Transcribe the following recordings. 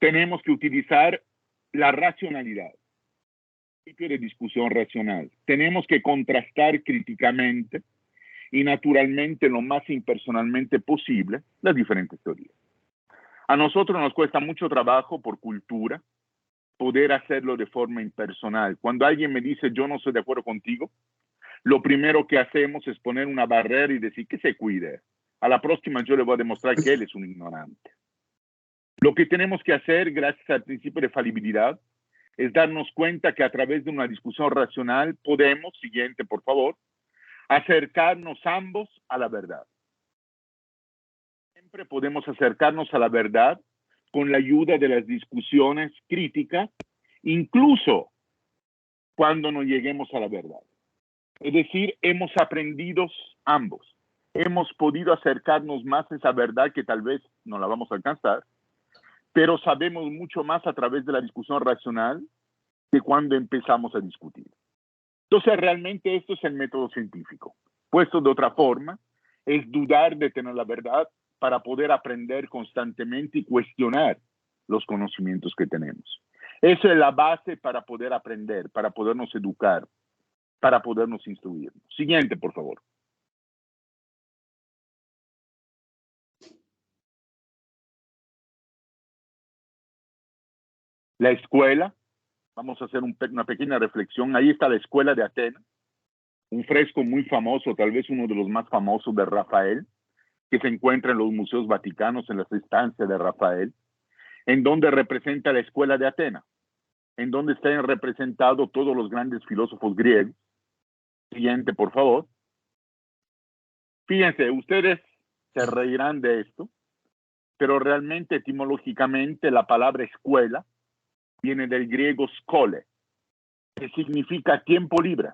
tenemos que utilizar la racionalidad, el principio de discusión racional. Tenemos que contrastar críticamente y naturalmente lo más impersonalmente posible las diferentes teorías. A nosotros nos cuesta mucho trabajo por cultura poder hacerlo de forma impersonal. Cuando alguien me dice yo no estoy de acuerdo contigo, lo primero que hacemos es poner una barrera y decir que se cuide. A la próxima yo le voy a demostrar que él es un ignorante. Lo que tenemos que hacer, gracias al principio de falibilidad, es darnos cuenta que a través de una discusión racional podemos, siguiente por favor, acercarnos ambos a la verdad. Siempre podemos acercarnos a la verdad con la ayuda de las discusiones críticas, incluso cuando no lleguemos a la verdad. Es decir, hemos aprendido ambos. Hemos podido acercarnos más a esa verdad que tal vez no la vamos a alcanzar, pero sabemos mucho más a través de la discusión racional que cuando empezamos a discutir. Entonces, realmente esto es el método científico. Puesto de otra forma, es dudar de tener la verdad para poder aprender constantemente y cuestionar los conocimientos que tenemos. Esa es la base para poder aprender, para podernos educar, para podernos instruir. Siguiente, por favor. La escuela, vamos a hacer una pequeña reflexión. Ahí está la escuela de Atenas, un fresco muy famoso, tal vez uno de los más famosos de Rafael, que se encuentra en los museos vaticanos, en las estancias de Rafael, en donde representa la escuela de Atenas, en donde están representados todos los grandes filósofos griegos. Siguiente, por favor. Fíjense, ustedes se reirán de esto, pero realmente etimológicamente la palabra escuela viene del griego skole, que significa tiempo libre.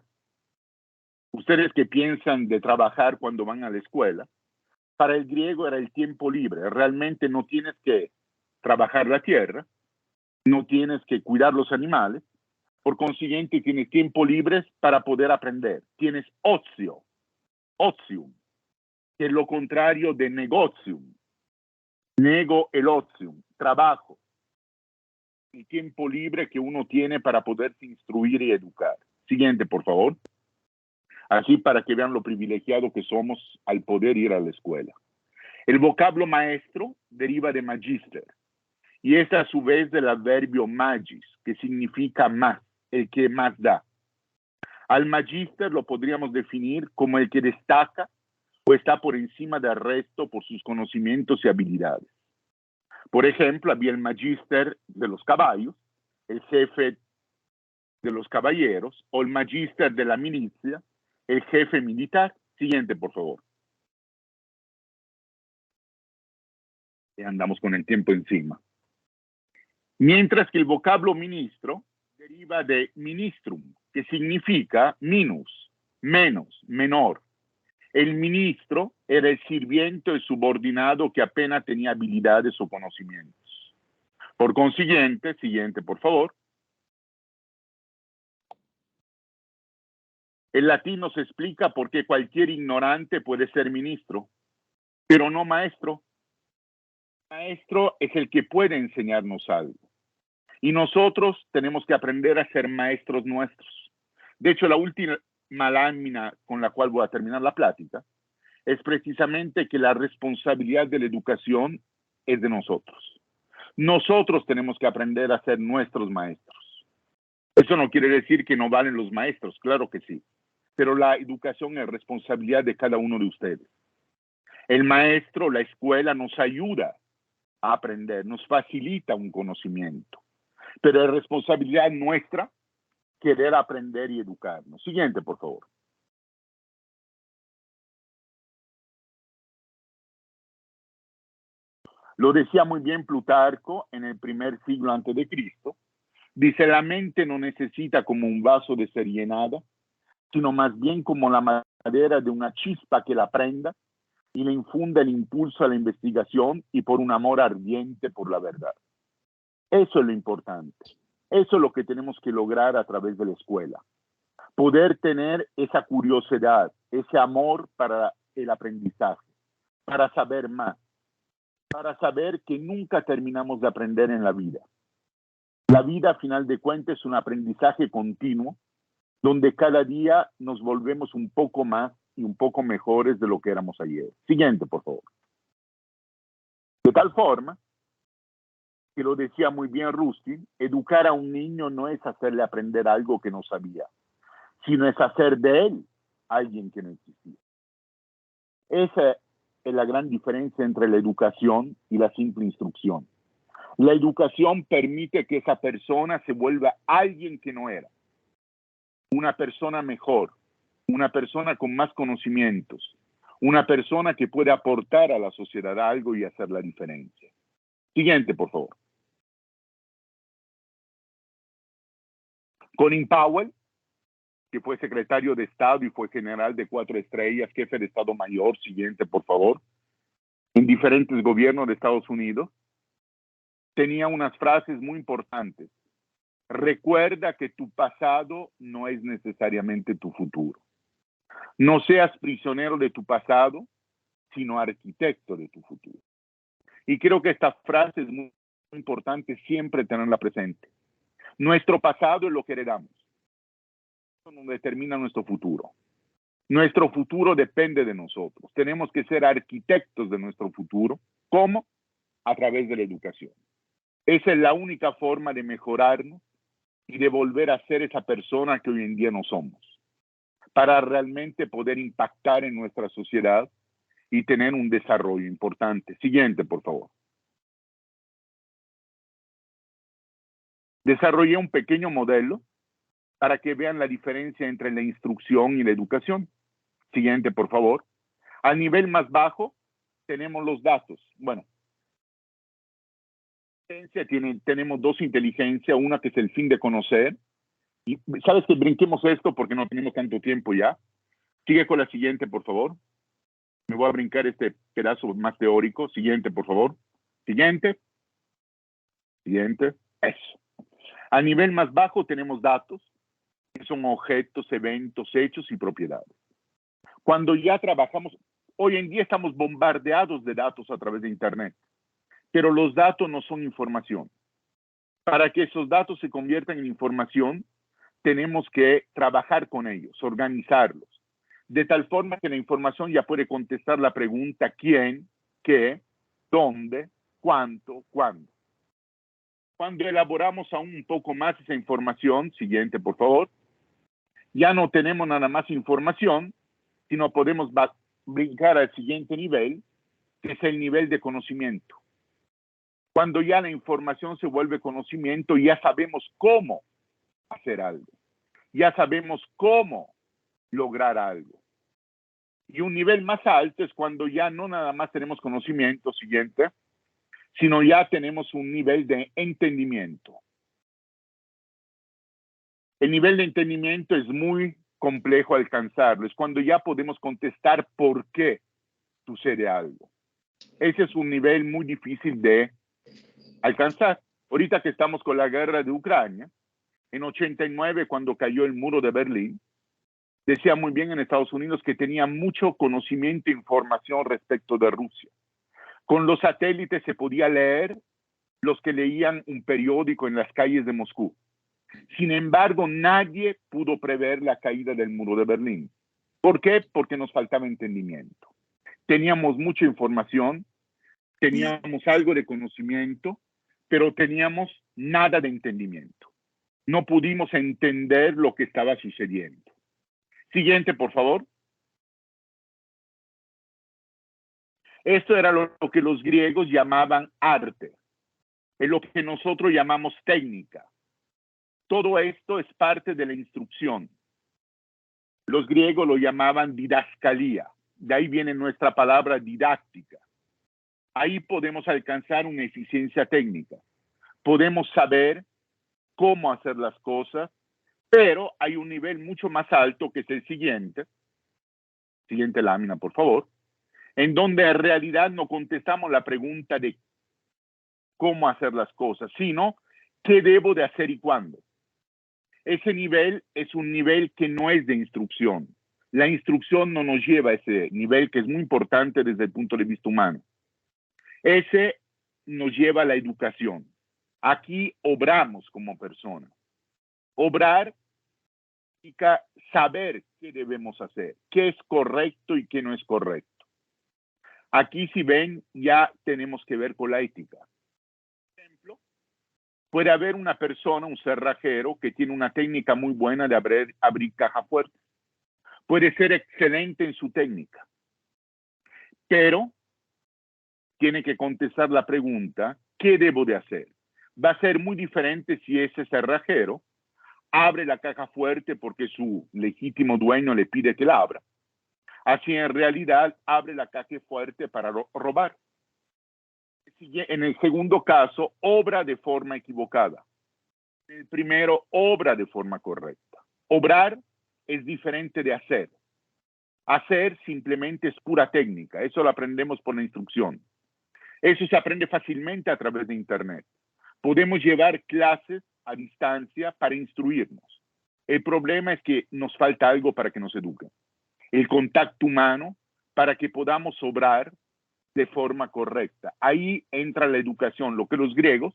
Ustedes que piensan de trabajar cuando van a la escuela, para el griego era el tiempo libre. Realmente no tienes que trabajar la tierra, no tienes que cuidar los animales, por consiguiente tienes tiempo libre para poder aprender. Tienes ocio, otium, que es lo contrario de negotium. Nego el otium, trabajo. El tiempo libre que uno tiene para poderse instruir y educar. Siguiente, por favor. Así para que vean lo privilegiado que somos al poder ir a la escuela. El vocablo maestro deriva de magister y es a su vez del adverbio magis, que significa más, el que más da. Al magister lo podríamos definir como el que destaca o está por encima del resto por sus conocimientos y habilidades. Por ejemplo, había el magister de los caballos, el jefe de los caballeros, o el magister de la milicia, el jefe militar. Siguiente, por favor. Ya andamos con el tiempo encima. Mientras que el vocablo ministro deriva de ministrum, que significa minus, menos, menor. El ministro era el sirviente o subordinado que apenas tenía habilidades o conocimientos. Por consiguiente, siguiente, por favor. El latín nos explica por qué cualquier ignorante puede ser ministro, pero no maestro. Maestro es el que puede enseñarnos algo. Y nosotros tenemos que aprender a ser maestros nuestros. De hecho, la última lámina con la cual voy a terminar la plática es precisamente que la responsabilidad de la educación es de nosotros. Nosotros tenemos que aprender a ser nuestros maestros. Eso no quiere decir que no valen los maestros, claro que sí. Pero la educación es responsabilidad de cada uno de ustedes. El maestro, la escuela, nos ayuda a aprender, nos facilita un conocimiento. Pero es responsabilidad nuestra querer aprender y educarnos. Siguiente, por favor. Lo decía muy bien Plutarco en el primer siglo antes de Cristo. Dice, la mente no necesita como un vaso de ser llenada, sino más bien como la madera de una chispa que la prenda y le infunda el impulso a la investigación y por un amor ardiente por la verdad. Eso es lo importante. Eso es lo que tenemos que lograr a través de la escuela. Poder tener esa curiosidad, ese amor para el aprendizaje, para saber más. para saber que nunca terminamos de aprender en la vida. La vida, a final de cuentas, es un aprendizaje continuo, donde cada día nos volvemos un poco más y un poco mejores de lo que éramos ayer. Siguiente, por favor. De tal forma, que lo decía muy bien Rustin, educar a un niño no es hacerle aprender algo que no sabía, sino es hacer de él alguien que no existía. Esa es la gran diferencia entre la educación y la simple instrucción. La educación permite que esa persona se vuelva alguien que no era, una persona mejor, una persona con más conocimientos, una persona que puede aportar a la sociedad algo y hacer la diferencia. Siguiente, por favor. Colin Powell, que fue secretario de Estado y fue general de 4 estrellas, jefe de Estado Mayor, siguiente, por favor, en diferentes gobiernos de Estados Unidos, tenía unas frases muy importantes. Recuerda que tu pasado no es necesariamente tu futuro. No seas prisionero de tu pasado, sino arquitecto de tu futuro. Y creo que esta frase es muy importante siempre tenerla presente. Nuestro pasado es lo que heredamos. Eso no determina nuestro futuro. Nuestro futuro depende de nosotros. Tenemos que ser arquitectos de nuestro futuro. ¿Cómo? A través de la educación. Esa es la única forma de mejorarnos y de volver a ser esa persona que hoy en día no somos, para realmente poder impactar en nuestra sociedad y tener un desarrollo importante. Siguiente, por favor. Desarrollé un pequeño modelo para que vean la diferencia entre la instrucción y la educación. Siguiente, por favor. Al nivel más bajo tenemos los datos. Bueno, tenemos dos inteligencias, una que es el fin de conocer. Y sabes que brinquemos esto porque no tenemos tanto tiempo ya. Sigue con la siguiente, por favor. Me voy a brincar este pedazo más teórico. Siguiente, por favor. Siguiente. Siguiente. Eso. A nivel más bajo tenemos datos, que son objetos, eventos, hechos y propiedades. Cuando ya trabajamos, hoy en día estamos bombardeados de datos a través de Internet, pero los datos no son información. Para que esos datos se conviertan en información, tenemos que trabajar con ellos, organizarlos, de tal forma que la información ya puede contestar la pregunta quién, qué, dónde, cuánto, cuándo. Cuando elaboramos aún un poco más esa información, siguiente por favor, ya no tenemos nada más información, sino podemos brincar al siguiente nivel, que es el nivel de conocimiento. Cuando ya la información se vuelve conocimiento, ya sabemos cómo hacer algo, ya sabemos cómo lograr algo. Y un nivel más alto es cuando ya no nada más tenemos conocimiento, siguiente, sino ya tenemos un nivel de entendimiento. El nivel de entendimiento es muy complejo alcanzarlo, es cuando ya podemos contestar por qué sucede algo. Ese es un nivel muy difícil de alcanzar. Ahorita que estamos con la guerra de Ucrania, en 89, cuando cayó el muro de Berlín, decía muy bien en Estados Unidos que tenía mucho conocimiento e información respecto de Rusia. Con los satélites se podía leer los que leían un periódico en las calles de Moscú. Sin embargo, nadie pudo prever la caída del muro de Berlín. ¿Por qué? Porque nos faltaba entendimiento. Teníamos mucha información, teníamos algo de conocimiento, pero teníamos nada de entendimiento. No pudimos entender lo que estaba sucediendo. Siguiente, por favor. Esto era lo que los griegos llamaban arte, es lo que nosotros llamamos técnica. Todo esto es parte de la instrucción. Los griegos lo llamaban didascalía. De ahí viene nuestra palabra didáctica. Ahí podemos alcanzar una eficiencia técnica. Podemos saber cómo hacer las cosas, pero hay un nivel mucho más alto que es el siguiente. Siguiente lámina, por favor. En donde en realidad no contestamos la pregunta de cómo hacer las cosas, sino qué debo de hacer y cuándo. Ese nivel es un nivel que no es de instrucción. La instrucción no nos lleva a ese nivel que es muy importante desde el punto de vista humano. Ese nos lleva a la educación. Aquí obramos como personas. Obrar significa saber qué debemos hacer, qué es correcto y qué no es correcto. Aquí, si ven, ya tenemos que ver con la ética. Por ejemplo, puede haber una persona, un cerrajero, que tiene una técnica muy buena de abrir caja fuerte. Puede ser excelente en su técnica, pero tiene que contestar la pregunta, ¿qué debo de hacer? Va a ser muy diferente si ese cerrajero abre la caja fuerte porque su legítimo dueño le pide que la abra. Así en realidad abre la caja fuerte para robar. En el segundo caso, obra de forma equivocada. En el primero, obra de forma correcta. Obrar es diferente de hacer. Hacer simplemente es pura técnica. Eso lo aprendemos por la instrucción. Eso se aprende fácilmente a través de Internet. Podemos llevar clases a distancia para instruirnos. El problema es que nos falta algo para que nos eduquen. El contacto humano para que podamos obrar de forma correcta. Ahí entra la educación, lo que los griegos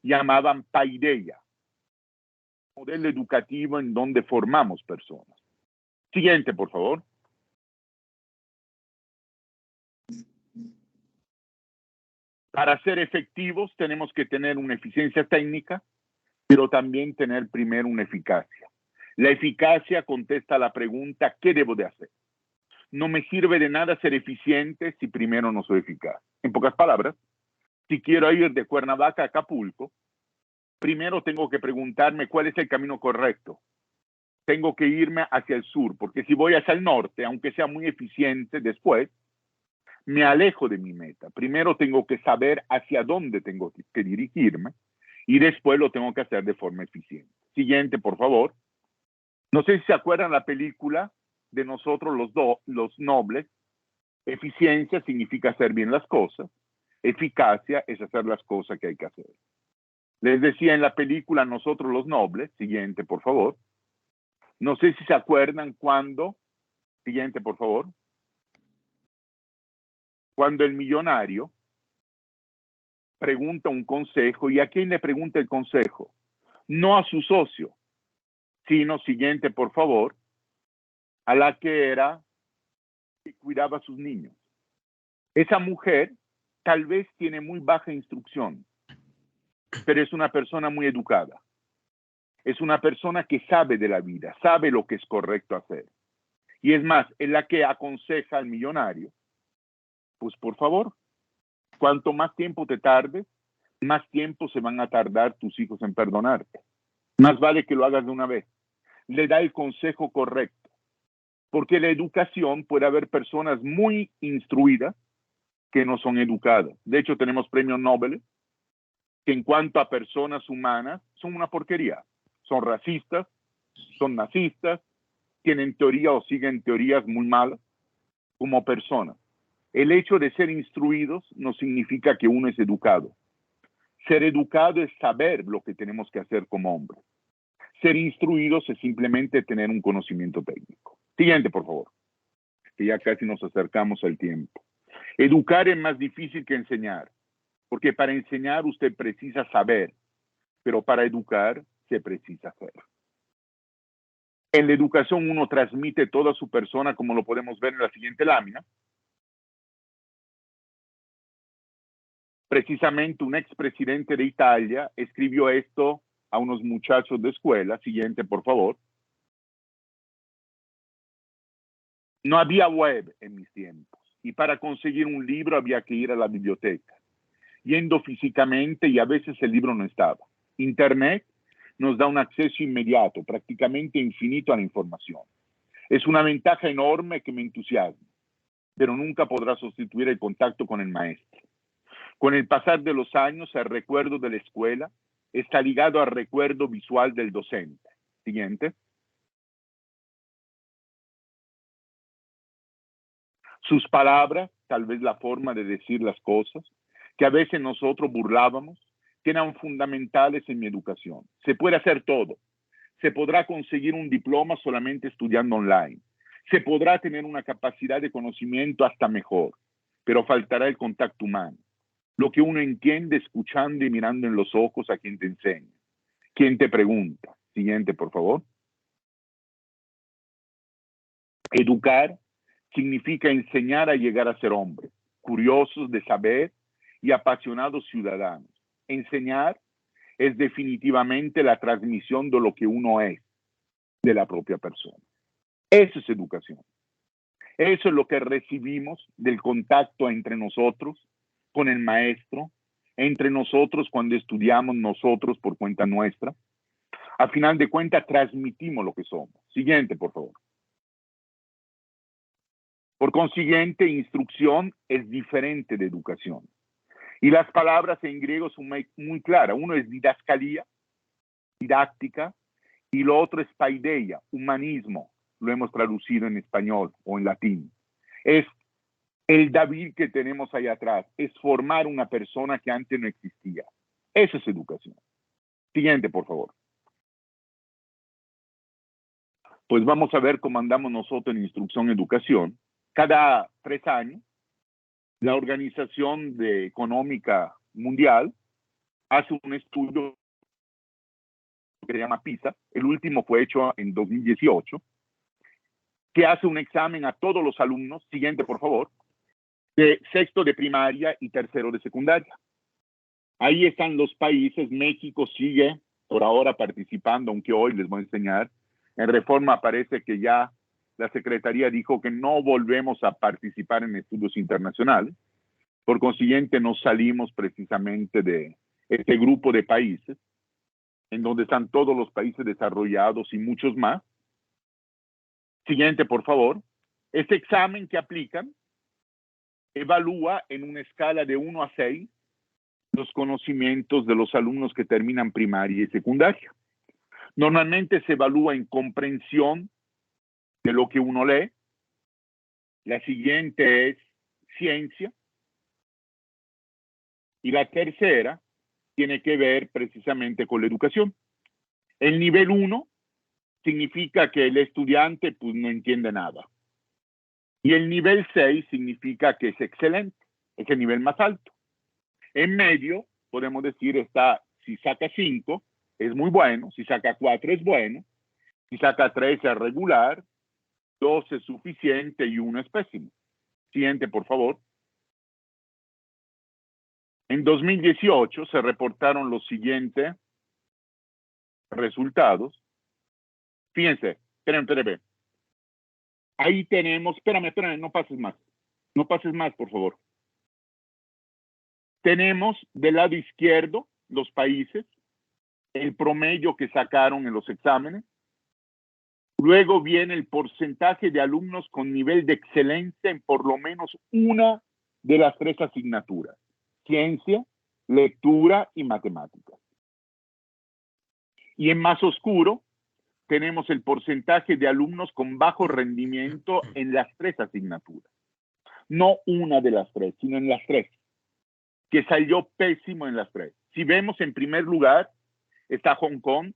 llamaban paideia, modelo educativo en donde formamos personas. Siguiente, por favor. Para ser efectivos tenemos que tener una eficiencia técnica, pero también tener primero una eficacia. La eficacia contesta la pregunta, ¿qué debo de hacer? No me sirve de nada ser eficiente si primero no soy eficaz. En pocas palabras, si quiero ir de Cuernavaca a Acapulco, primero tengo que preguntarme cuál es el camino correcto. Tengo que irme hacia el sur, porque si voy hacia el norte, aunque sea muy eficiente después, me alejo de mi meta. Primero tengo que saber hacia dónde tengo que dirigirme y después lo tengo que hacer de forma eficiente. Siguiente, por favor. No sé si se acuerdan la película de nosotros los nobles. Eficiencia significa hacer bien las cosas. Eficacia es hacer las cosas que hay que hacer. Les decía en la película Nosotros los Nobles, siguiente, por favor. No sé si se acuerdan cuando, siguiente, por favor, cuando el millonario pregunta un consejo, ¿y a quién le pregunta el consejo? No a su socio, sino, siguiente, por favor, a la que cuidaba a sus niños. Esa mujer tal vez tiene muy baja instrucción, pero es una persona muy educada. Es una persona que sabe de la vida, sabe lo que es correcto hacer. Y es más, es la que aconseja al millonario, pues por favor, cuanto más tiempo te tardes, más tiempo se van a tardar tus hijos en perdonarte. Más vale que lo hagas de una vez. Le da el consejo correcto. Porque la educación puede haber personas muy instruidas que no son educadas. De hecho, tenemos premios Nobel que en cuanto a personas humanas son una porquería. Son racistas, son nazistas, tienen teoría o siguen teorías muy malas como personas. El hecho de ser instruidos no significa que uno es educado. Ser educado es saber lo que tenemos que hacer como hombres. Ser instruidos es simplemente tener un conocimiento técnico. Siguiente, por favor, que ya casi nos acercamos al tiempo. Educar es más difícil que enseñar, porque para enseñar usted precisa saber, pero para educar se precisa hacer. En la educación uno transmite toda su persona, como lo podemos ver en la siguiente lámina. Precisamente un expresidente de Italia escribió esto a unos muchachos de escuela. Siguiente, por favor. No había web en mis tiempos y para conseguir un libro había que ir a la biblioteca, yendo físicamente y a veces el libro no estaba. Internet nos da un acceso inmediato, prácticamente infinito a la información. Es una ventaja enorme que me entusiasma, pero nunca podrá sustituir el contacto con el maestro. Con el pasar de los años, el recuerdo de la escuela está ligado al recuerdo visual del docente. Siguiente. Sus palabras, tal vez la forma de decir las cosas, que a veces nosotros burlábamos, que eran fundamentales en mi educación. Se puede hacer todo. Se podrá conseguir un diploma solamente estudiando online. Se podrá tener una capacidad de conocimiento hasta mejor, pero faltará el contacto humano. lo que uno entiende escuchando y mirando en los ojos a quien te enseña, quien te pregunta. Siguiente, por favor. Educar significa enseñar a llegar a ser hombres, curiosos de saber y apasionados ciudadanos. Enseñar es definitivamente la transmisión de lo que uno es, de la propia persona. Eso es educación. Eso es lo que recibimos del contacto entre nosotros, con el maestro, entre nosotros cuando estudiamos nosotros por cuenta nuestra. A final de cuentas, transmitimos lo que somos. Siguiente, por favor. Por consiguiente, instrucción es diferente de educación. Y las palabras en griego son muy claras. Uno es didascalía, didáctica, y lo otro es paideia, humanismo. Lo hemos traducido en español o en latín. Es el David que tenemos ahí atrás. Es formar una persona que antes no existía. Eso es educación. Siguiente, por favor. Pues vamos a ver cómo andamos nosotros en instrucción educación. Cada 3 años, la Organización Económica Mundial hace un estudio que se llama PISA. El último fue hecho en 2018, que hace un examen a todos los alumnos, siguiente por favor, de sexto de primaria y tercero de secundaria. Ahí están los países. México sigue por ahora participando, aunque hoy les voy a enseñar. En Reforma parece que ya la Secretaría dijo que no volvemos a participar en estudios internacionales. Por consiguiente, nos salimos precisamente de este grupo de países, en donde están todos los países desarrollados y muchos más. Siguiente, por favor. Este examen que aplican evalúa en una escala de 1 a 6 los conocimientos de los alumnos que terminan primaria y secundaria. Normalmente se evalúa en comprensión de lo que uno lee. La siguiente es ciencia. Y la tercera tiene que ver precisamente con la educación. El nivel 1 significa que el estudiante pues, no entiende nada. Y el nivel 6 significa que es excelente, es el nivel más alto. En medio, podemos decir, está, si saca 5, es muy bueno, si saca 4 es bueno, si saca 3 es regular, 2 es suficiente y 1 es pésimo. Siguiente, por favor. En 2018 se reportaron los siguientes resultados. Fíjense, espérenme. Ahí tenemos, espérame, no pases más. No pases más, por favor. Tenemos del lado izquierdo los países, el promedio que sacaron en los exámenes. Luego viene el porcentaje de alumnos con nivel de excelencia en por lo menos una de las 3 asignaturas: ciencia, lectura y matemáticas. Y en más oscuro tenemos el porcentaje de alumnos con bajo rendimiento en las 3 asignaturas. No una de las 3, sino en las 3, que salió pésimo en las 3. Si vemos, en primer lugar está Hong Kong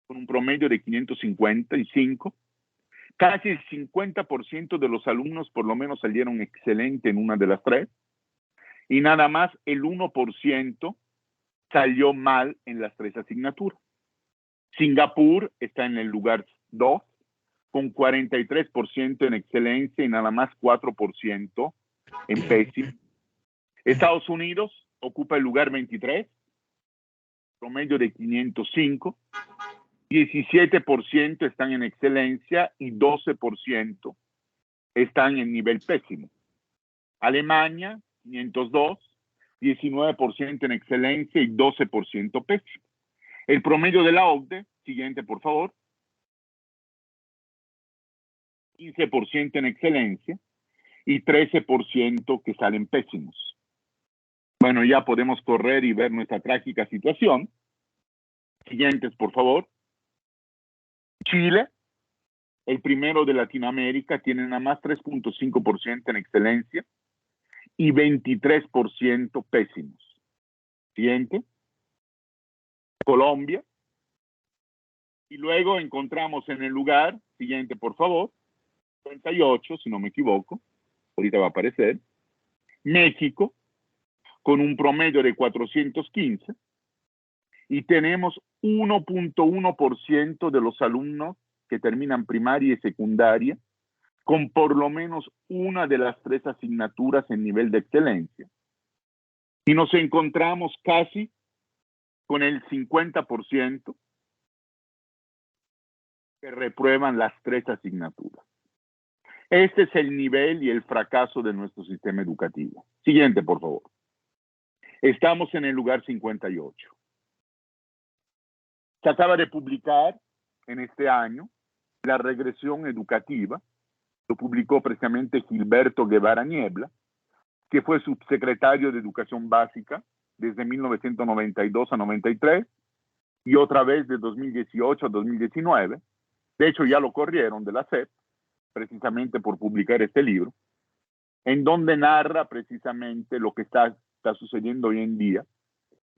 con un promedio de 555. Casi el 50% de los alumnos por lo menos salieron excelente en una de las 3. Y nada más el 1% salió mal en las 3 asignaturas. Singapur está en el lugar 2, con 43% en excelencia y nada más 4% en pésimo. Estados Unidos ocupa el lugar 23, promedio de 505. 17% están en excelencia y 12% están en nivel pésimo. Alemania, 502, 19% en excelencia y 12% pésimo. El promedio de la OCDE, siguiente por favor, 15% en excelencia y 13% que salen pésimos. Bueno, ya podemos correr y ver nuestra trágica situación. Siguientes, por favor. Chile, el primero de Latinoamérica, tiene nada más 3.5% en excelencia y 23% pésimos. Siguiente. Colombia. Y luego encontramos en el lugar, siguiente por favor, 38, si no me equivoco, ahorita va a aparecer, México, con un promedio de 415, y tenemos 1.1% de los alumnos que terminan primaria y secundaria con por lo menos una de las 3 asignaturas en nivel de excelencia. Y nos encontramos casi con el 50% que reprueban las 3 asignaturas. Este es el nivel y el fracaso de nuestro sistema educativo. Siguiente, por favor. Estamos en el lugar 58. Se acaba de publicar en este año la regresión educativa. Lo publicó precisamente Gilberto Guevara Niebla, que fue subsecretario de Educación Básica desde 1992 a 93 y otra vez de 2018 a 2019. De hecho, ya lo corrieron de la SEP, precisamente por publicar este libro, en donde narra precisamente lo que está sucediendo hoy en día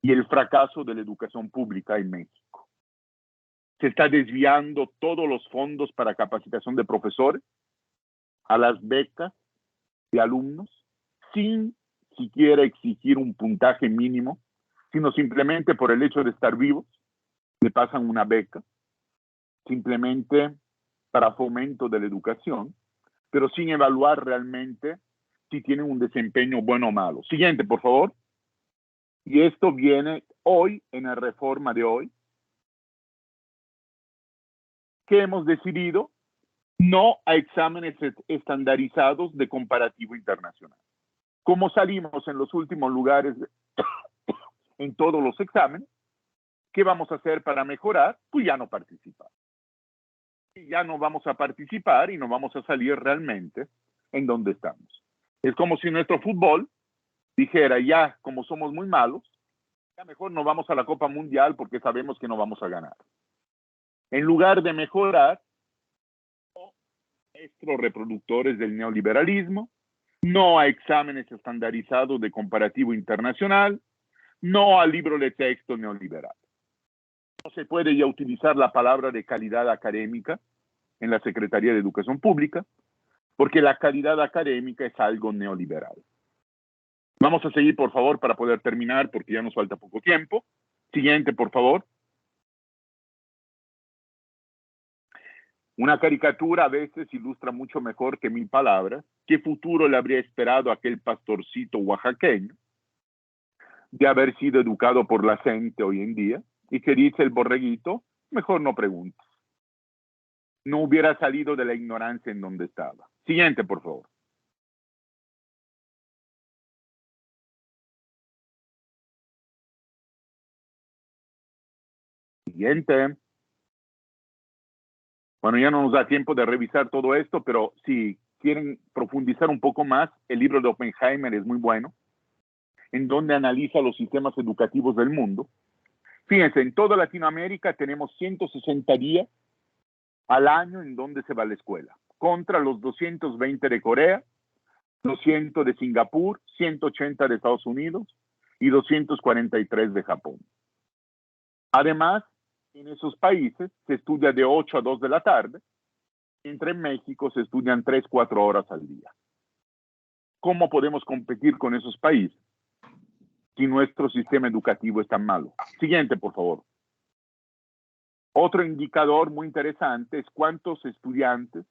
y el fracaso de la educación pública en México. Se está desviando todos los fondos para capacitación de profesores a las becas de alumnos sin siquiera exigir un puntaje mínimo, sino simplemente por el hecho de estar vivos, le pasan una beca, simplemente para fomento de la educación, pero sin evaluar realmente si tienen un desempeño bueno o malo. Siguiente, por favor. Y esto viene hoy, en la reforma de hoy, que hemos decidido no a exámenes estandarizados de comparativo internacional. Como salimos en los últimos lugares en todos los exámenes, ¿qué vamos a hacer para mejorar? Pues ya no participar. Y ya no vamos a participar y no vamos a salir realmente en donde estamos. Es como si nuestro fútbol dijera, ya como somos muy malos, ya mejor no vamos a la Copa Mundial porque sabemos que no vamos a ganar. En lugar de mejorar, nuestros reproductores del neoliberalismo, no a exámenes estandarizados de comparativo internacional, no al libro de texto neoliberal. No se puede ya utilizar la palabra de calidad académica en la Secretaría de Educación Pública, porque la calidad académica es algo neoliberal. Vamos a seguir, por favor, para poder terminar, porque ya nos falta poco tiempo. Siguiente, por favor. Una caricatura a veces ilustra mucho mejor que 1000 palabras. ¿Qué futuro le habría esperado a aquel pastorcito oaxaqueño de haber sido educado por la gente hoy en día? Y que dice el borreguito, mejor no preguntes. No hubiera salido de la ignorancia en donde estaba. Siguiente, por favor. Siguiente. Bueno, ya no nos da tiempo de revisar todo esto, pero si quieren profundizar un poco más, el libro de Oppenheimer es muy bueno, en donde analiza los sistemas educativos del mundo. Fíjense, en toda Latinoamérica tenemos 160 días al año en donde se va a la escuela, contra los 220 de Corea, 200 de Singapur, 180 de Estados Unidos y 243 de Japón. Además, en esos países se estudia de 8 a 2 de la tarde, mientras en México se estudian 3, 4 horas al día. ¿Cómo podemos competir con esos países si nuestro sistema educativo es tan malo? Siguiente, por favor. Otro indicador muy interesante es cuántos estudiantes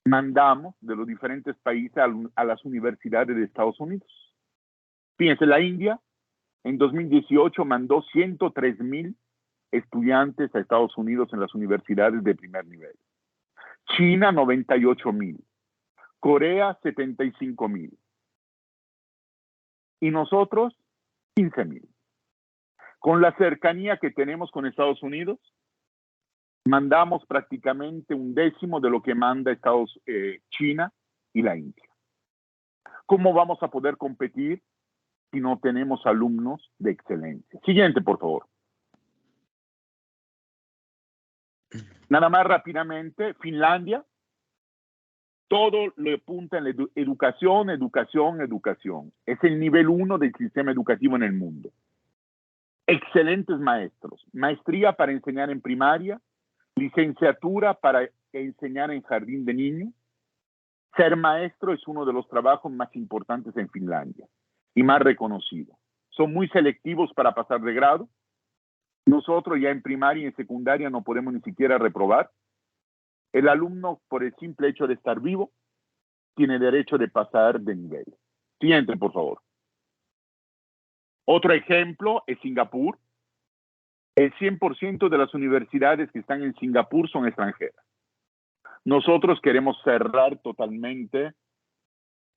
mandamos de los diferentes países a las universidades de Estados Unidos. Fíjense, la India en 2018 mandó 103,000 estudiantes a Estados Unidos en las universidades de primer nivel. China, 98,000. Corea, 75,000. Y nosotros, 15,000. Con la cercanía que tenemos con Estados Unidos, mandamos prácticamente 1/10 de lo que manda China y la India. ¿Cómo vamos a poder competir si no tenemos alumnos de excelencia? Siguiente, por favor. Nada más rápidamente, Finlandia, todo lo apunta en la educación, educación, educación. Es el nivel 1 del sistema educativo en el mundo. Excelentes maestros, maestría para enseñar en primaria, licenciatura para enseñar en jardín de niños. Ser maestro es uno de los trabajos más importantes en Finlandia. y más reconocido. Son muy selectivos para pasar de grado. Nosotros ya en primaria y en secundaria no podemos ni siquiera reprobar. El alumno, por el simple hecho de estar vivo, tiene derecho de pasar de nivel. Siguiente, por favor. Otro ejemplo es Singapur. El 100% de las universidades que están en Singapur son extranjeras. Nosotros queremos cerrar totalmente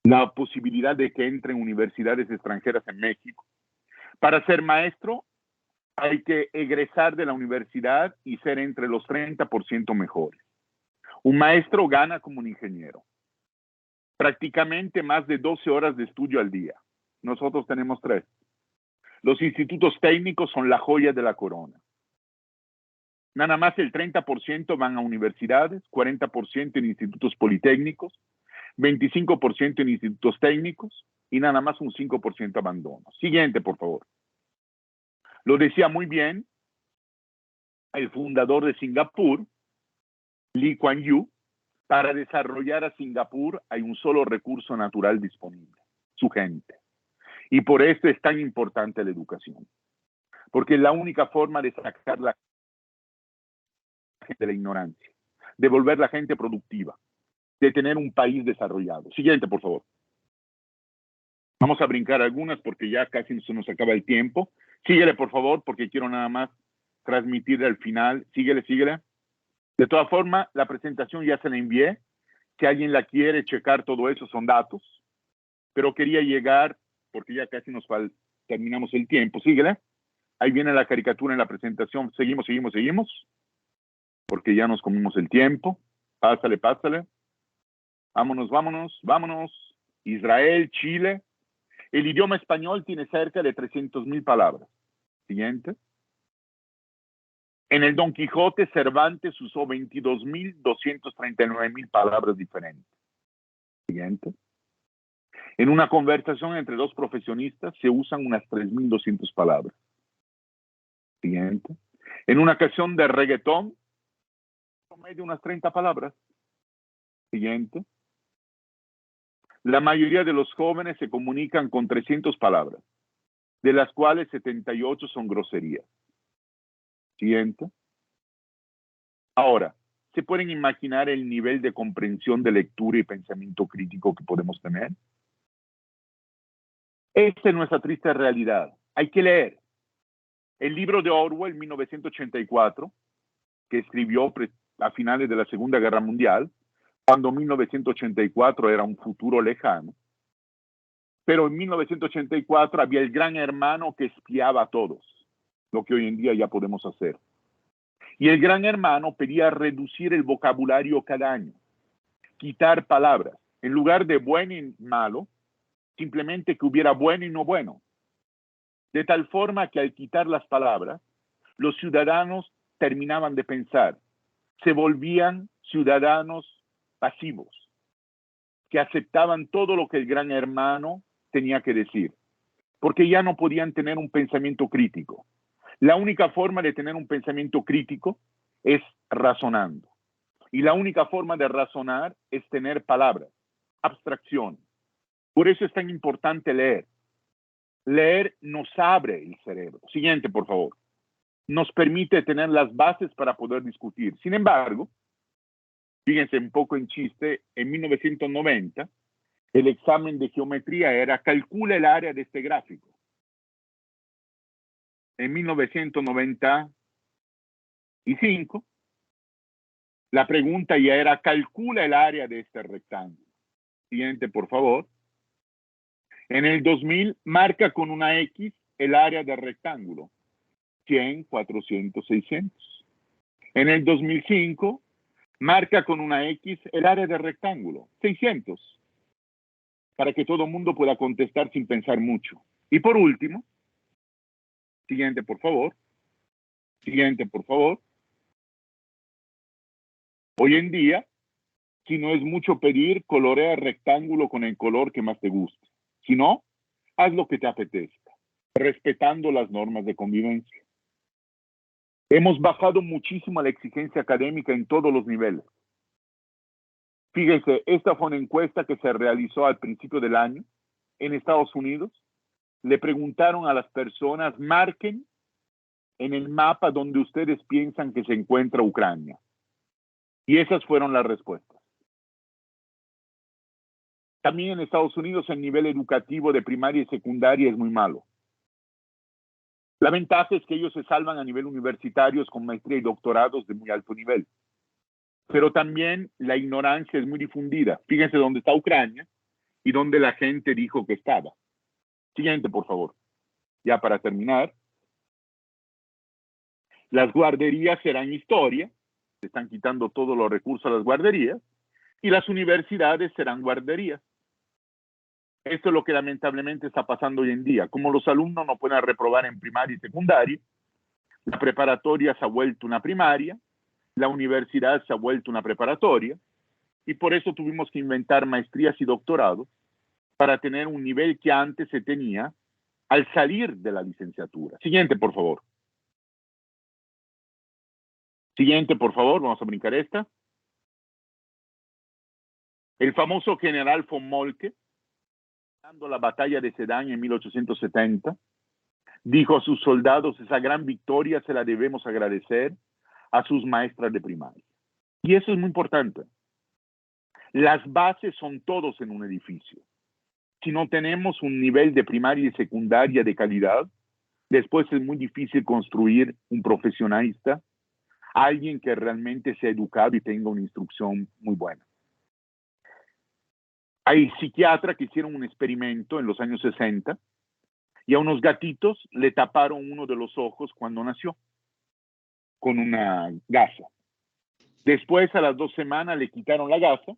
la posibilidad de que entren universidades extranjeras en México. Para ser maestro, hay que egresar de la universidad y ser entre los 30% mejores. Un maestro gana como un ingeniero. Prácticamente más de 12 horas de estudio al día. Nosotros tenemos 3. Los institutos técnicos son la joya de la corona. Nada más el 30% van a universidades, 40% en institutos politécnicos, 25% en institutos técnicos y nada más un 5% abandono. Siguiente, por favor. Lo decía muy bien el fundador de Singapur, Lee Kuan Yew. Para desarrollar a Singapur hay un solo recurso natural disponible, su gente. Y por eso es tan importante la educación. Porque es la única forma de sacar la gente de la ignorancia, de volver la gente productiva, de tener un país desarrollado. Siguiente, por favor. Vamos a brincar algunas porque ya casi se nos acaba el tiempo. Síguele, por favor, porque quiero nada más transmitir al final. Síguele, síguele. De todas formas, la presentación ya se la envié. Si alguien la quiere checar, todo eso son datos. Pero quería llegar, porque ya casi terminamos el tiempo. Síguele. Ahí viene la caricatura en la presentación. Seguimos, seguimos, seguimos. Porque ya nos comimos el tiempo. Pásale, pásale. Vámonos, vámonos, vámonos. Israel, Chile. El idioma español tiene cerca de 300,000 palabras. Siguiente. En el Don Quijote, Cervantes usó 22,239,000 palabras diferentes. Siguiente. En una conversación entre 2 profesionistas se usan unas 3,200 palabras. Siguiente. En una canción de reggaetón, promedio unas 30 palabras. Siguiente. La mayoría de los jóvenes se comunican con 300 palabras, de las cuales 78 son groserías. Siguiente. Ahora, ¿se pueden imaginar el nivel de comprensión de lectura y pensamiento crítico que podemos tener? Esta es nuestra triste realidad. Hay que leer. El libro de Orwell, 1984, que escribió a finales de la Segunda Guerra Mundial, cuando 1984 era un futuro lejano. Pero en 1984 había el gran hermano que espiaba a todos, lo que hoy en día ya podemos hacer. Y el gran hermano pedía reducir el vocabulario cada año, quitar palabras. En lugar de bueno y malo, simplemente que hubiera bueno y no bueno. De tal forma que al quitar las palabras, los ciudadanos terminaban de pensar, se volvían ciudadanos pasivos, que aceptaban todo lo que el gran hermano tenía que decir, porque ya no podían tener un pensamiento crítico. La única forma de tener un pensamiento crítico es razonando. Y la única forma de razonar es tener palabras, abstracción. Por eso es tan importante leer. Leer nos abre el cerebro. Siguiente, por favor. Nos permite tener las bases para poder discutir. Sin embargo, fíjense un poco en chiste, en 1990, el examen de geometría era calcula el área de este gráfico. En 1995, la pregunta ya era calcula el área de este rectángulo. Siguiente, por favor. En el 2000, marca con una X el área del rectángulo. 100, 400, 600. En el 2005, marca con una X el área del rectángulo. 600. Para que todo el mundo pueda contestar sin pensar mucho. Y por último, siguiente, por favor. Siguiente, por favor. Hoy en día, si no es mucho pedir, colorea el rectángulo con el color que más te guste. Si no, haz lo que te apetezca, respetando las normas de convivencia. Hemos bajado muchísimo la exigencia académica en todos los niveles. Fíjense, esta fue una encuesta que se realizó al principio del año en Estados Unidos le preguntaron a las personas, marquen en el mapa donde ustedes piensan que se encuentra Ucrania. Y esas fueron las respuestas. También en Estados Unidos el nivel educativo de primaria y secundaria es muy malo. La ventaja es que ellos se salvan a nivel universitario con maestría y doctorados de muy alto nivel. Pero también la ignorancia es muy difundida. Fíjense dónde está Ucrania y dónde la gente dijo que estaba. Siguiente, por favor. Ya para terminar. Las guarderías serán historia. Se están quitando todos los recursos a las guarderías. Y las universidades serán guarderías. Esto es lo que lamentablemente está pasando hoy en día. Como los alumnos no pueden reprobar en primaria y secundaria, la preparatoria se ha vuelto una primaria, la universidad se ha vuelto una preparatoria, y por eso tuvimos que inventar maestrías y doctorados para tener un nivel que antes se tenía al salir de la licenciatura. Siguiente, por favor. Siguiente, por favor. Vamos a brincar esta. El famoso general von Moltke, dando la batalla de Sedan en 1870, dijo a sus soldados, esa gran victoria se la debemos agradecer a sus maestras de primaria. Y eso es muy importante. Las bases son todos en un edificio. Si no tenemos un nivel de primaria y secundaria de calidad, después es muy difícil construir un profesionalista, alguien que realmente sea educado y tenga una instrucción muy buena. Hay psiquiatras que hicieron un experimento en los años 60 y a unos gatitos le taparon uno de los ojos cuando nació con una gasa. Después, a las 2 semanas, le quitaron la gasa.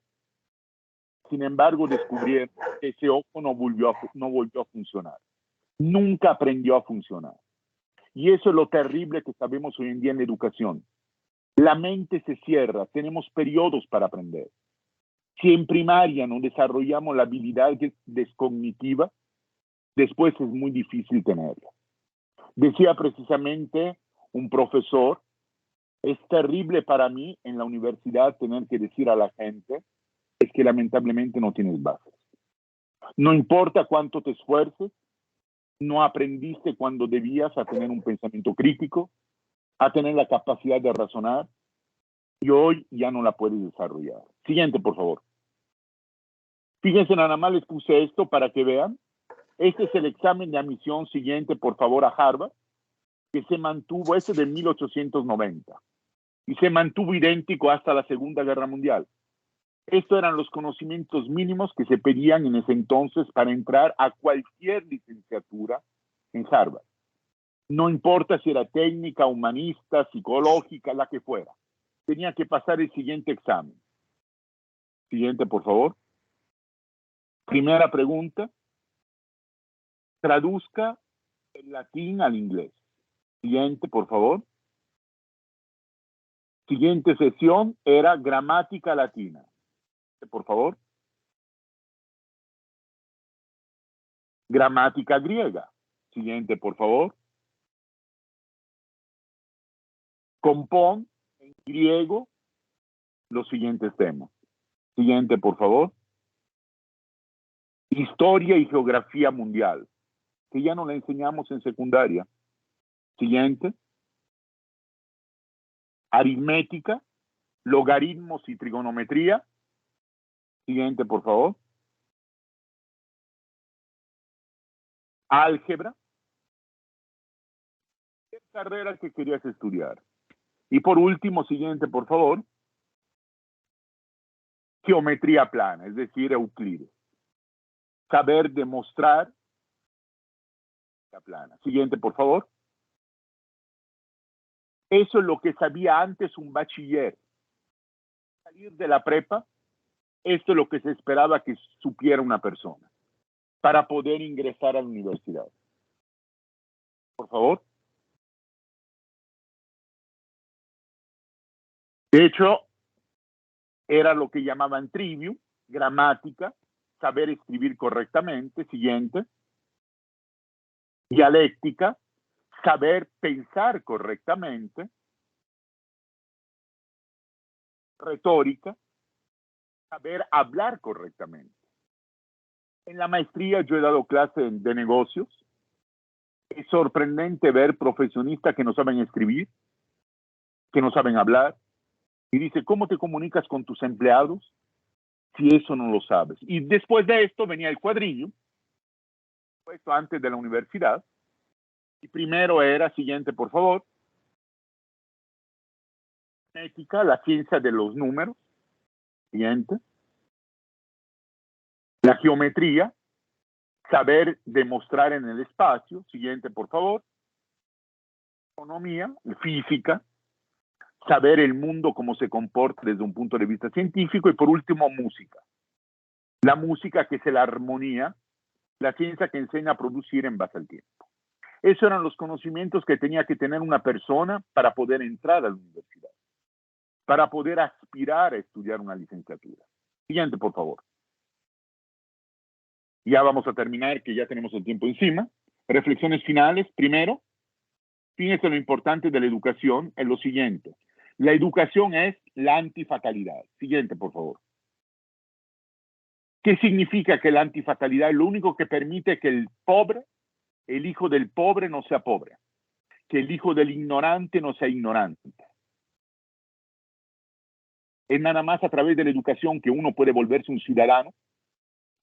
Sin embargo, descubrieron que ese ojo no volvió a funcionar. Nunca aprendió a funcionar. Y eso es lo terrible que sabemos hoy en día en la educación. La mente se cierra, tenemos periodos para aprender. Si en primaria no desarrollamos la habilidad descognitiva, después es muy difícil tenerla. Decía precisamente un profesor, es terrible para mí en la universidad tener que decir a la gente, es que lamentablemente no tienes bases. No importa cuánto te esfuerces, no aprendiste cuando debías a tener un pensamiento crítico, a tener la capacidad de razonar, y hoy ya no la puedes desarrollar. Siguiente, por favor. Fíjense, nada más les puse esto para que vean. Este es el examen de admisión siguiente, por favor, a Harvard, que se mantuvo, ese de 1890, y se mantuvo idéntico hasta la Segunda Guerra Mundial. Estos eran los conocimientos mínimos que se pedían en ese entonces para entrar a cualquier licenciatura en Harvard. No importa si era técnica, humanista, psicológica, la que fuera. Tenía que pasar el siguiente examen. Siguiente, por favor. Primera pregunta. Traduzca el latín al inglés. Siguiente, por favor. Siguiente sesión era gramática latina. Por favor. Gramática griega. Siguiente, por favor. Compón en griego los siguientes temas. Siguiente, por favor. Historia y geografía mundial, que ya no la enseñamos en secundaria. Siguiente. Aritmética, logaritmos y trigonometría. Siguiente, por favor. Álgebra. ¿Qué carrera que querías estudiar? Y por último, siguiente, por favor. Geometría plana, es decir, Euclides. Saber demostrar la plana. Siguiente, por favor. Eso es lo que sabía antes un bachiller. Salir de la prepa, esto es lo que se esperaba que supiera una persona para poder ingresar a la universidad. Por favor. De hecho, era lo que llamaban trivium, gramática, saber escribir correctamente. Siguiente. Dialéctica, saber pensar correctamente. Retórica, saber hablar correctamente. En la maestría yo he dado clase de negocios Es sorprendente ver profesionistas que no saben escribir, que no saben hablar, y dice, ¿cómo te comunicas con tus empleados si eso no lo sabes? Y después de esto venía el cuadrillo, puesto antes de la universidad, y primero era, siguiente por favor, ética, la ciencia de los números, siguiente, la geometría, saber demostrar en el espacio, siguiente por favor, economía, física, saber el mundo cómo se comporta desde un punto de vista científico, y por último música. La música, que es la armonía, la ciencia que enseña a producir en base al tiempo. Esos eran los conocimientos que tenía que tener una persona para poder entrar a la universidad, para poder aspirar a estudiar una licenciatura. Siguiente, por favor. Ya vamos a terminar, que ya tenemos el tiempo encima. Reflexiones finales. Primero, fíjense lo importante de la educación es lo siguiente. La educación es la antifatalidad. Siguiente, por favor. ¿Qué significa que la antifatalidad es lo único que permite que el pobre, el hijo del pobre, no sea pobre? Que el hijo del ignorante no sea ignorante. Es nada más a través de la educación que uno puede volverse un ciudadano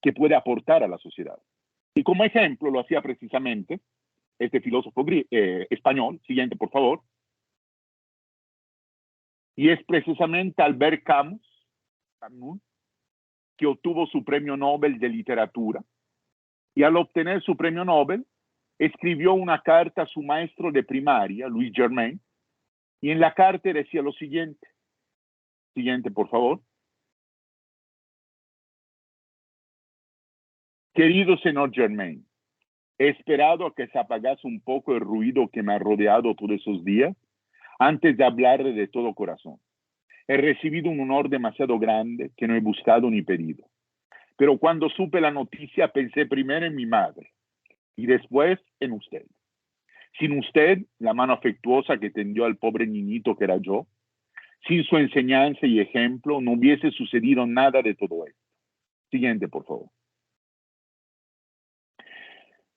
que puede aportar a la sociedad. Y como ejemplo lo hacía precisamente este filósofo español, siguiente por favor, y es precisamente Albert Camus, que obtuvo su premio Nobel de literatura, y al obtener su premio Nobel, escribió una carta a su maestro de primaria, Louis Germain, y en la carta decía lo siguiente. Siguiente, por favor. Querido señor Germain, he esperado a que se apagase un poco el ruido que me ha rodeado todos esos días antes de hablarle de todo corazón. He recibido un honor demasiado grande que no he buscado ni pedido. Pero cuando supe la noticia pensé primero en mi madre y después en usted. Sin usted, la mano afectuosa que tendió al pobre niñito que era yo, sin su enseñanza y ejemplo, no hubiese sucedido nada de todo esto. Siguiente, por favor.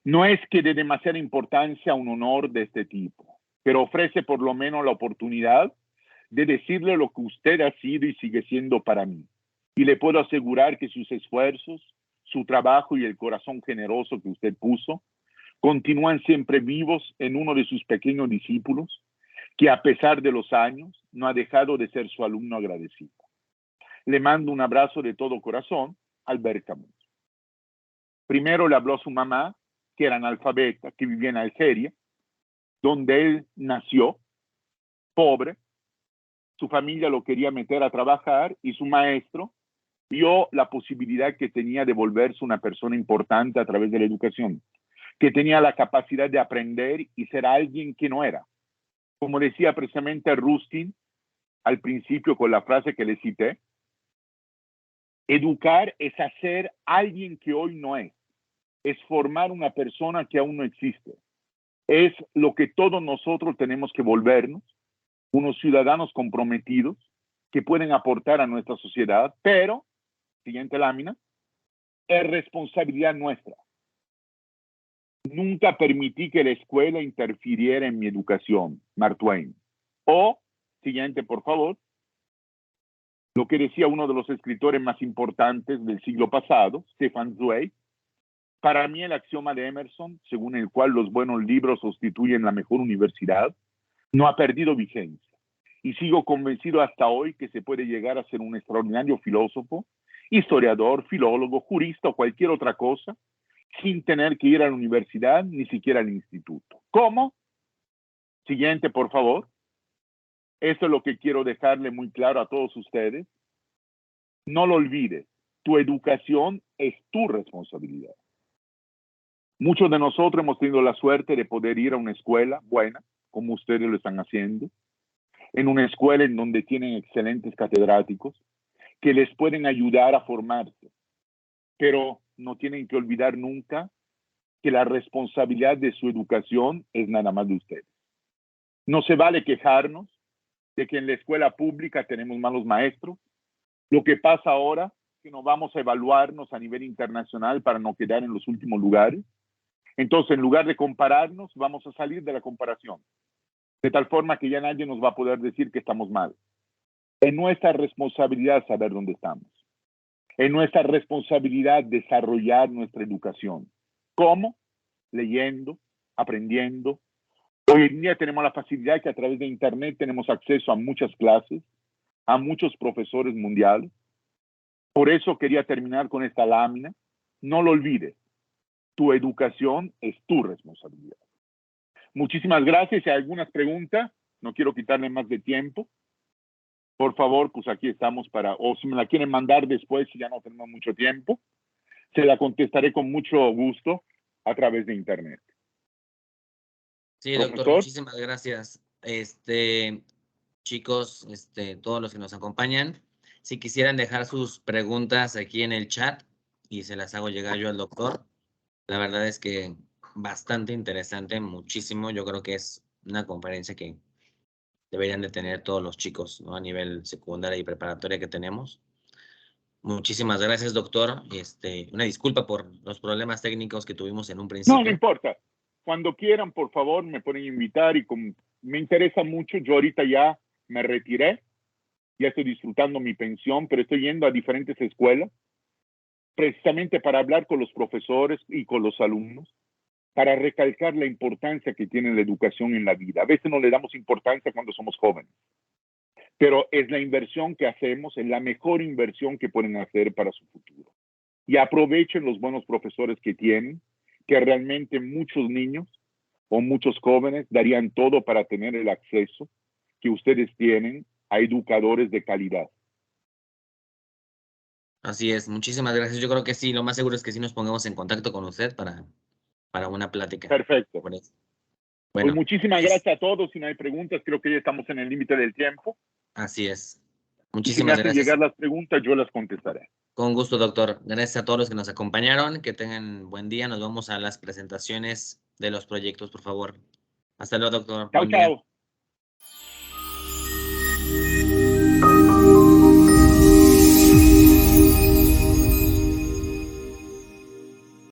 No es que dé demasiada importancia a un honor de este tipo, pero ofrece por lo menos la oportunidad de decirle lo que usted ha sido y sigue siendo para mí. Y le puedo asegurar que sus esfuerzos, su trabajo y el corazón generoso que usted puso continúan siempre vivos en uno de sus pequeños discípulos, que a pesar de los años no ha dejado de ser su alumno agradecido. Le mando un abrazo de todo corazón, Albert Camus. Primero le habló a su mamá, que era analfabeta, que vivía en Algeria, donde él nació, pobre. Su familia lo quería meter a trabajar y su maestro vio la posibilidad que tenía de volverse una persona importante a través de la educación, que tenía la capacidad de aprender y ser alguien que no era. Como decía precisamente Ruskin al principio con la frase que le cité, educar es hacer alguien que hoy no es formar una persona que aún no existe. Es lo que todos nosotros tenemos que volvernos, unos ciudadanos comprometidos que pueden aportar a nuestra sociedad, pero, siguiente lámina, es responsabilidad nuestra. Nunca permití que la escuela interfiriera en mi educación, Mark Twain. O, siguiente por favor, lo que decía uno de los escritores más importantes del siglo pasado, Stefan Zweig, para mí el axioma de Emerson, según el cual los buenos libros constituyen la mejor universidad, no ha perdido vigencia. Y sigo convencido hasta hoy que se puede llegar a ser un extraordinario filósofo, historiador, filólogo, jurista o cualquier otra cosa, sin tener que ir a la universidad ni siquiera al instituto. ¿Cómo? Siguiente, por favor. Eso es lo que quiero dejarle muy claro a todos ustedes. No lo olvides, tu educación es tu responsabilidad. Muchos de nosotros hemos tenido la suerte de poder ir a una escuela buena, como ustedes lo están haciendo, en una escuela en donde tienen excelentes catedráticos que les pueden ayudar a formarse, pero no tienen que olvidar nunca que la responsabilidad de su educación es nada más de ustedes. No se vale quejarnos de que en la escuela pública tenemos malos maestros. Lo que pasa ahora es que no vamos a evaluarnos a nivel internacional para no quedar en los últimos lugares. Entonces, en lugar de compararnos, vamos a salir de la comparación, de tal forma que ya nadie nos va a poder decir que estamos mal. Es nuestra responsabilidad saber dónde estamos. Es nuestra responsabilidad desarrollar nuestra educación. ¿Cómo? Leyendo, aprendiendo. Hoy en día tenemos la facilidad que a través de Internet tenemos acceso a muchas clases, a muchos profesores mundiales. Por eso quería terminar con esta lámina. No lo olvides. Tu educación es tu responsabilidad. Muchísimas gracias. Si hay algunas preguntas, no quiero quitarle más de tiempo. Por favor, pues aquí estamos para, o si me la quieren mandar después, si ya no tenemos mucho tiempo, se la contestaré con mucho gusto a través de Internet. Sí, doctor, muchísimas gracias. Chicos, todos los que nos acompañan, si quisieran dejar sus preguntas aquí en el chat y se las hago llegar yo al doctor. La verdad es que bastante interesante, muchísimo. Yo creo que es una conferencia que deberían de tener todos los chicos, ¿no? A nivel secundaria y preparatoria que tenemos. Muchísimas gracias, doctor. Una disculpa por los problemas técnicos que tuvimos en un principio. No importa. Cuando quieran, por favor, me pueden invitar y me interesa mucho. Yo ahorita ya me retiré, ya estoy disfrutando mi pensión, pero estoy yendo a diferentes escuelas precisamente para hablar con los profesores y con los alumnos, para recalcar la importancia que tiene la educación en la vida. A veces no le damos importancia cuando somos jóvenes, pero es la inversión que hacemos, es la mejor inversión que pueden hacer para su futuro. Y aprovechen los buenos profesores que tienen, que realmente muchos niños o muchos jóvenes darían todo para tener el acceso que ustedes tienen a educadores de calidad. Así es, muchísimas gracias. Yo creo que sí, lo más seguro es que sí nos pongamos en contacto con usted para una plática. Perfecto. Bueno, pues muchísimas gracias a todos. Si no hay preguntas, creo que ya estamos en el límite del tiempo. Así es. Muchísimas gracias. Si me hacen llegar las preguntas, yo las contestaré. Con gusto, doctor. Gracias a todos los que nos acompañaron. Que tengan buen día. Nos vamos a las presentaciones de los proyectos, por favor. Hasta luego, doctor. Chao, chao.